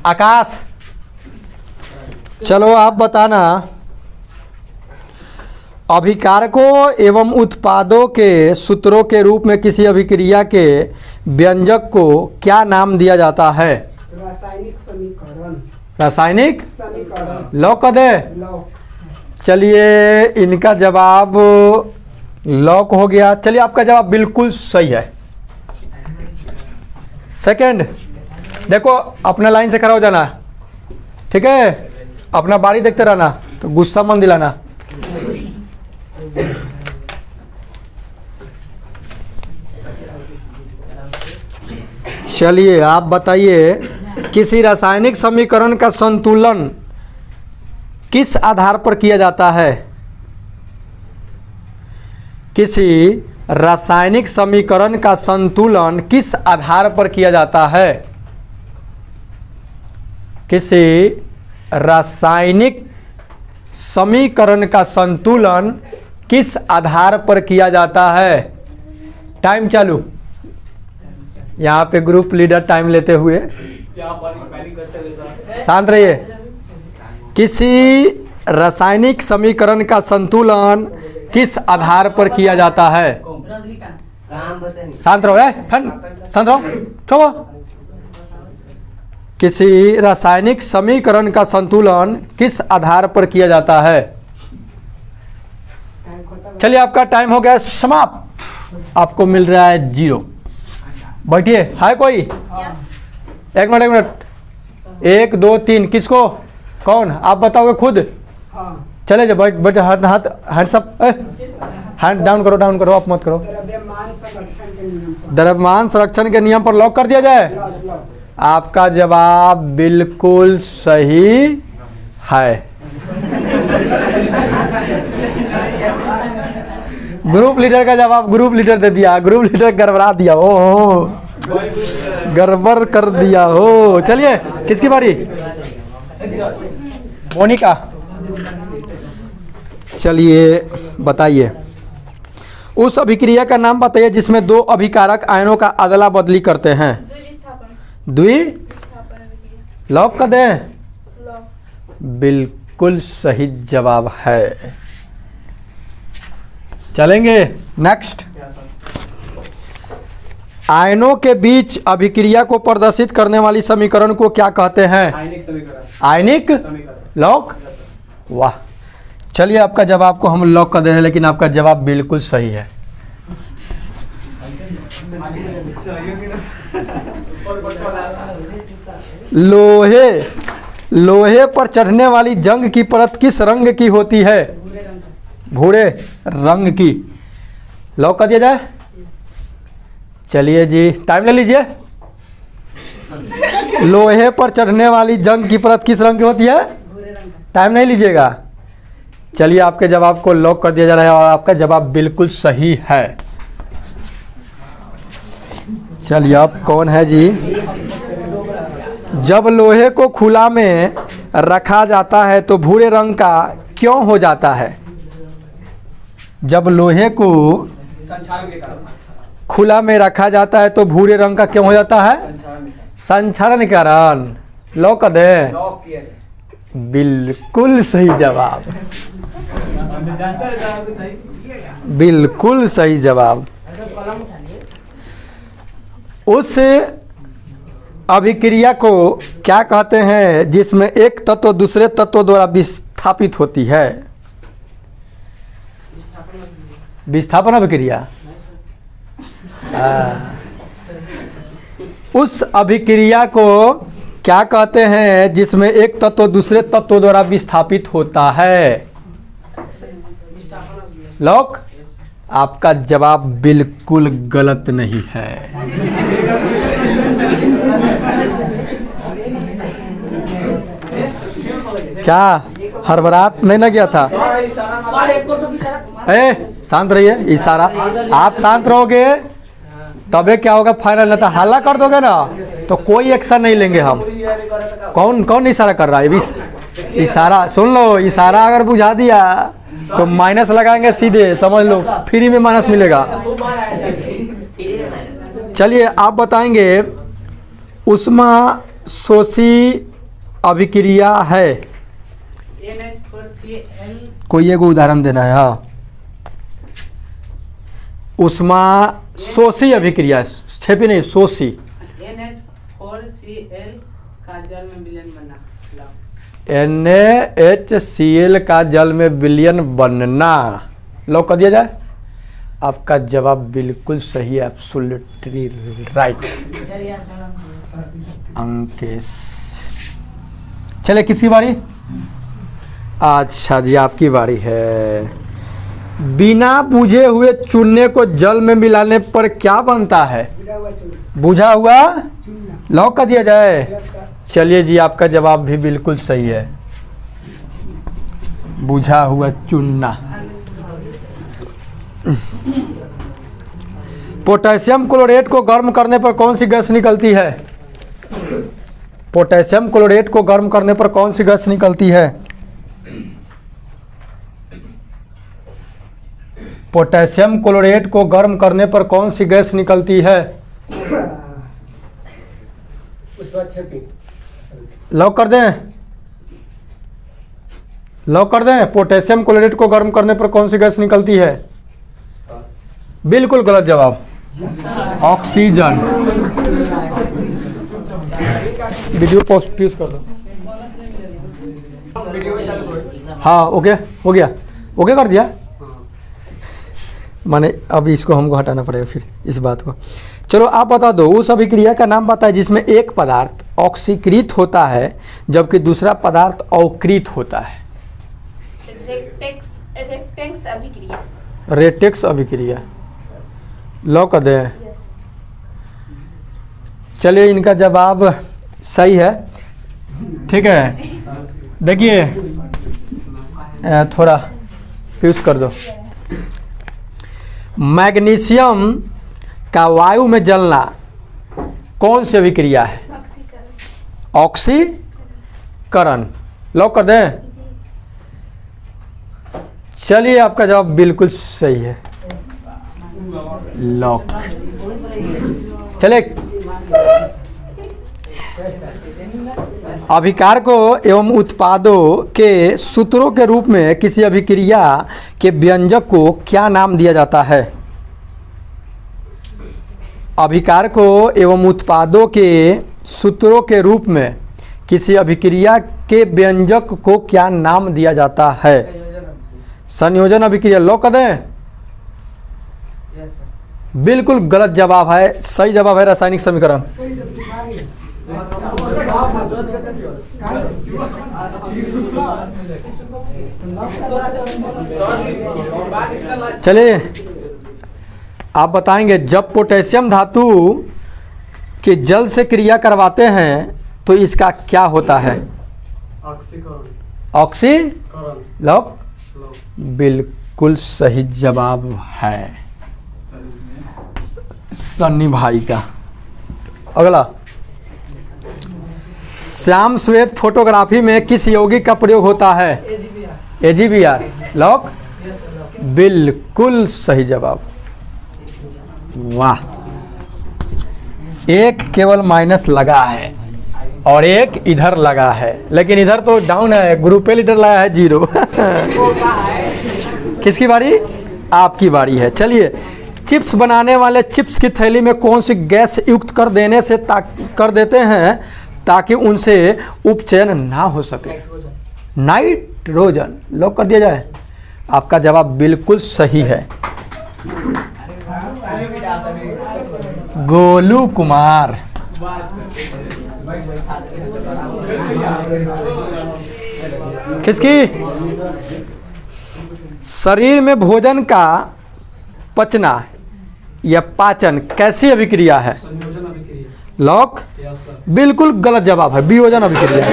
आकाश, चलो आप बताना, अभिकारकों एवं उत्पादों के सूत्रों के रूप में किसी अभिक्रिया के व्यंजक को क्या नाम दिया जाता है? रासायनिक समीकरण। रासायनिक समीकरण। लॉक कर दे। चलिए इनका जवाब लॉक हो गया। चलिए आपका जवाब बिल्कुल सही है। सेकंड, देखो अपना लाइन से खड़ा हो जाना, ठीक है? अपना बारी देखते रहना, तो गुस्सा मन दिलाना। चलिए आप बताइए, किसी रासायनिक समीकरण का संतुलन किस आधार पर किया जाता है? किसी रासायनिक समीकरण का संतुलन किस आधार पर किया जाता है? किसी रासायनिक समीकरण का संतुलन किस आधार पर किया जाता है? टाइम चालू। यहाँ पे ग्रुप लीडर टाइम लेते हुए शांत रहिए। किसी रासायनिक समीकरण का संतुलन किस आधार पर किया जाता है? शांत रहो, शांत रहो, छोड़ो। किसी रासायनिक समीकरण का संतुलन किस आधार पर किया जाता है? चलिए आपका टाइम हो गया समाप्त। आपको मिल रहा है 0। बैठिए। है कोई? एक मिनट। 1 2 3 किसको? कौन? आप बताओगे खुद? चले जाओ, बैठ। हाथ हैंड्स अप, हैंड डाउन करो, आप मत करो। द्रव्यमान संरक्षण के नियम पर लॉक कर दिया जाए। आपका जवाब बिल्कुल सही है। ग्रुप लीडर का जवाब ग्रुप लीडर दे दिया। ग्रुप लीडर गड़बड़ा दिया। ओहो, गड़बड़ कर दिया हो। चलिए किसकी बारी? मोनिका। चलिए बताइए, उस अभिक्रिया का नाम बताइए जिसमें 2 अभिकारक आयनों का अदला बदली करते हैं। लॉक कर दें? बिल्कुल सही जवाब है। चलेंगे नेक्स्ट। आयनों के बीच अभिक्रिया को प्रदर्शित करने वाली समीकरण को क्या कहते हैं? आयनिक समीकरण। आयनिक लॉक। वाह, चलिए आपका जवाब को हम लॉक कर दे रहे हैं, लेकिन आपका जवाब बिल्कुल सही है। लोहे पर चढ़ने वाली जंग की परत किस रंग की होती है? भूरे रंग की। लॉक कर दिया जाए? चलिए जी, टाइम ले लीजिए। लोहे पर चढ़ने वाली जंग की परत किस रंग की होती है? टाइम नहीं लीजिएगा। चलिए आपके जवाब को लॉक कर दिया जा रहा है और आपका जवाब बिल्कुल सही है। चलिए आप कौन है जी? जब लोहे को खुला में रखा जाता है तो भूरे रंग का क्यों हो जाता है? जब लोहे को खुला में रखा जाता है तो भूरे रंग का क्यों हो जाता है? संक्षारण के कारण। लॉक कर दे? बिल्कुल सही जवाब, बिल्कुल सही जवाब। उस अभिक्रिया को क्या कहते हैं जिसमें एक तत्व दूसरे तत्व द्वारा विस्थापित होती है? विस्थापन अभिक्रिया। उस अभिक्रिया को क्या कहते हैं जिसमें एक तत्व दूसरे तत्व द्वारा विस्थापित होता है? लॉक। आपका जवाब बिल्कुल गलत नहीं है। क्या हड़बड़ाहट नहीं ना गया था? शांत रहिए। इशारा, आप शांत रहोगे तबे क्या होगा फाइनल। नहीं तो हल्ला कर दोगे ना तो कोई एक्शन नहीं लेंगे हम। कौन कौन इशारा कर रहा है? इशारा सुन लो। इशारा अगर बुझा दिया तो माइनस लगाएंगे सीधे, समझ लो फ्री में माइनस मिलेगा। चलिए आप बताएंगे, उष्मा शोषी अभिक्रिया है? NH4Cl कोई एक उदाहरण देना है। हाँ, उष्मा शोषी अभिक्रिया, छेपी नहीं, शोषी। NH4Cl का जल में विलयन बनना। NaHCl का जल में विलयन बनना। लॉक कर दिया जाए। आपका जवाब बिल्कुल सही है, एब्सोल्युटली राइट अंकेश। चले किसकी बारी? अच्छा जी, आपकी बारी है। बिना बुझे हुए चूने को जल में मिलाने पर क्या बनता है? बुझा हुआ। लॉक कर दिया जाए। चलिए जी, आपका जवाब भी बिल्कुल सही है, बुझा हुआ चूना। पोटेशियम क्लोरेट को गर्म करने पर कौन सी गैस निकलती है? पोटेशियम क्लोरेट को गर्म करने पर कौन सी गैस निकलती है? पोटेशियम क्लोरेट को गर्म करने पर कौन सी गैस निकलती है? लॉक कर दें। लॉक कर दें। पोटेशियम क्लोरेट को गर्म करने पर कौन सी गैस निकलती है? बिल्कुल गलत जवाब, ऑक्सीजन। वीडियो पॉज कर दो। हाँ, ओके हो गया। ओके कर दिया। माने अब इसको हमको हटाना पड़ेगा फिर इस बात को। चलो आप बता दो, उस अभिक्रिया का नाम बताए जिसमें एक पदार्थ ऑक्सीकृत होता है जबकि दूसरा पदार्थ अवकृत होता है। रेटेक्स अभिक्रिया। रेटेक्स अभिक्रिया। लॉक कर दें। चलिए, इनका जवाब सही है। ठीक है, देखिए थोड़ा फ्यूज कर दो। मैग्नीशियम का वायु में जलना कौन सी अभिक्रिया है? ऑक्सीकरण। लॉक कर दें। चलिए, आपका जवाब बिल्कुल सही है, लॉक। चले, अभिकारकों एवं उत्पादों के सूत्रों के रूप में किसी अभिक्रिया के व्यंजक को क्या नाम दिया जाता है? अभिकारकों एवं उत्पादों के सूत्रों के रूप में किसी अभिक्रिया के व्यंजक को क्या नाम दिया जाता है? संयोजन अभिक्रिया। लॉक कर दें। बिल्कुल गलत जवाब है, सही जवाब है रासायनिक समीकरण। चलिए, आप बताएंगे, जब पोटेशियम धातु के जल से क्रिया करवाते हैं तो इसका क्या होता है? ऑक्सीकरण। लॉक। बिल्कुल सही जवाब है सन्नी भाई का। अगला, श्याम श्वेत फोटोग्राफी में किस यौगिक का प्रयोग होता है? AgBr। लॉक। बिल्कुल सही जवाब। वाह, एक केवल माइनस लगा है और एक इधर लगा है, लेकिन इधर तो डाउन है, ग्रुप लीडर लाया है 0। किसकी बारी? आपकी बारी है। चलिए, चिप्स बनाने वाले चिप्स की थैली में कौन सी गैस युक्त कर देते हैं ताकि उनसे उपचयन ना हो सके? नाइट्रोजन। लॉक कर दिया जाए। आपका जवाब बिल्कुल सही है, गोलू कुमार। किसकी? शरीर में भोजन का पचना या पाचन कैसी अभिक्रिया है? लॉक। बिल्कुल गलत जवाब है, वियोजन अभिक्रिया।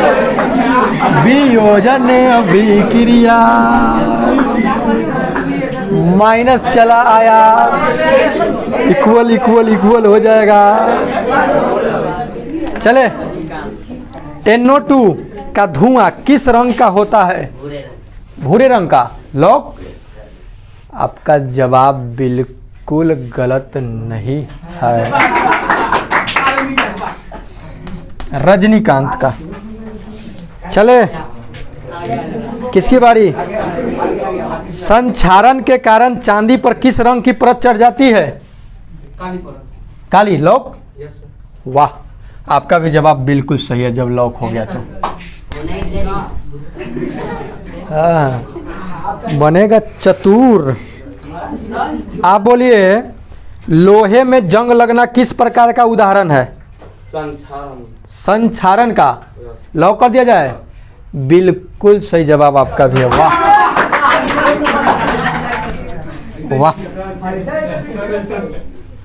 वियोजन अभिक्रिया। माइनस चला आया, इक्वल इक्वल इक्वल हो जाएगा। चले, NO2 का धुआं किस रंग का होता है? भूरे रंग का। लॉक। आपका जवाब बिल्कुल गलत नहीं है। रजनीकांत का। चले किसकी बारी? संक्षारण के कारण चांदी पर किस रंग की परत चढ़ जाती है? काली परत। काली। लॉक? Yes sir. वाह, आपका भी जवाब बिल्कुल सही है जब लॉक हो गया तो। हाँ, बनेगा चतुर। आप बोलिए, लोहे में जंग लगना किस प्रकार का उदाहरण है? संक्षारण। संक्षारण का। लॉक कर दिया जाए? बिल्कुल सही जवाब आपका भी है। वाह वाह।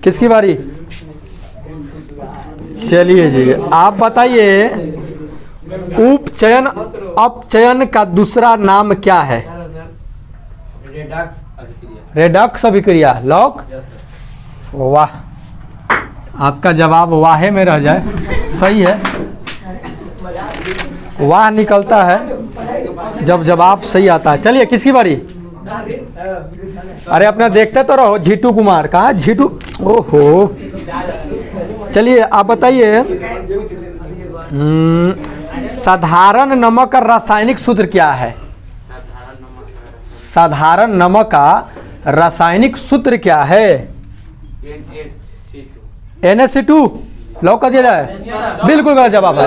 किसकी बारी? चलिए जी, आप बताइए, उपचयन अपचयन का दूसरा नाम क्या है? रेडॉक्स अभिक्रिया। रेडॉक्स अभिक्रिया। लॉक? Yes sir. वाह, आपका जवाब वाहे में रह जाए। सही है, वाह निकलता है जब जवाब सही आता है। चलिए किसकी बारी? अरे अपना देखते तो रहो। झीटू कुमार कहाँ? झीटू, ओहो। चलिए आप बताइए, साधारण नमक का रासायनिक सूत्र क्या है? साधारण नमक का रासायनिक सूत्र क्या है? NaC2। लॉक कर दिया जाए? बिल्कुल गलत जवाब है।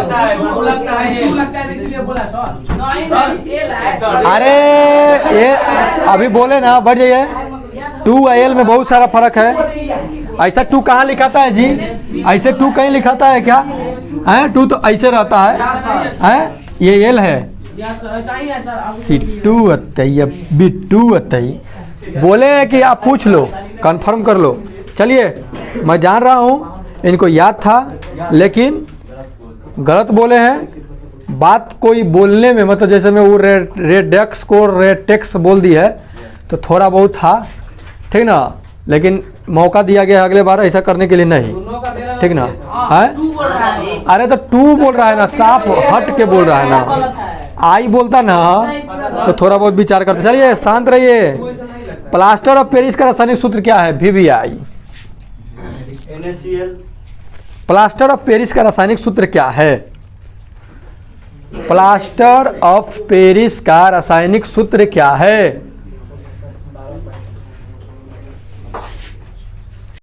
अरे ये अभी बोले ना, बढ़ जाइए। 2Al में बहुत सारा फर्क है। ऐसा 2 कहाँ लिखाता है जी? ऐसे 2 कहीं लिखाता है क्या? है 2 तो ऐसे रहता है, ये एल है। C2 अतई, B2 अतई। बोले हैं कि आप पूछ लो, कंफर्म कर लो। चलिए, मैं जान रहा हूँ इनको याद था, लेकिन गलत बोले हैं। बात कोई बोलने में, मतलब जैसे मैं वो रेडेक्स को रेटेक्स बोल दी है तो थोड़ा बहुत था, ठीक ना, लेकिन मौका दिया गया अगले बार ऐसा करने के लिए नहीं, ठीक ना है? अरे तो 2 बोल रहा है ना, साफ हट के बोल रहा है ना। आई बोलता ना तो थोड़ा बहुत विचार करते। चलिए शांत रहिए। प्लास्टर ऑफ पेरिस का रासायनिक सूत्र क्या है? VBI। NaCl। Plaster of Paris का रासायनिक सूत्र क्या है? प्लास्टर ऑफ पेरिस का रासायनिक सूत्र क्या है?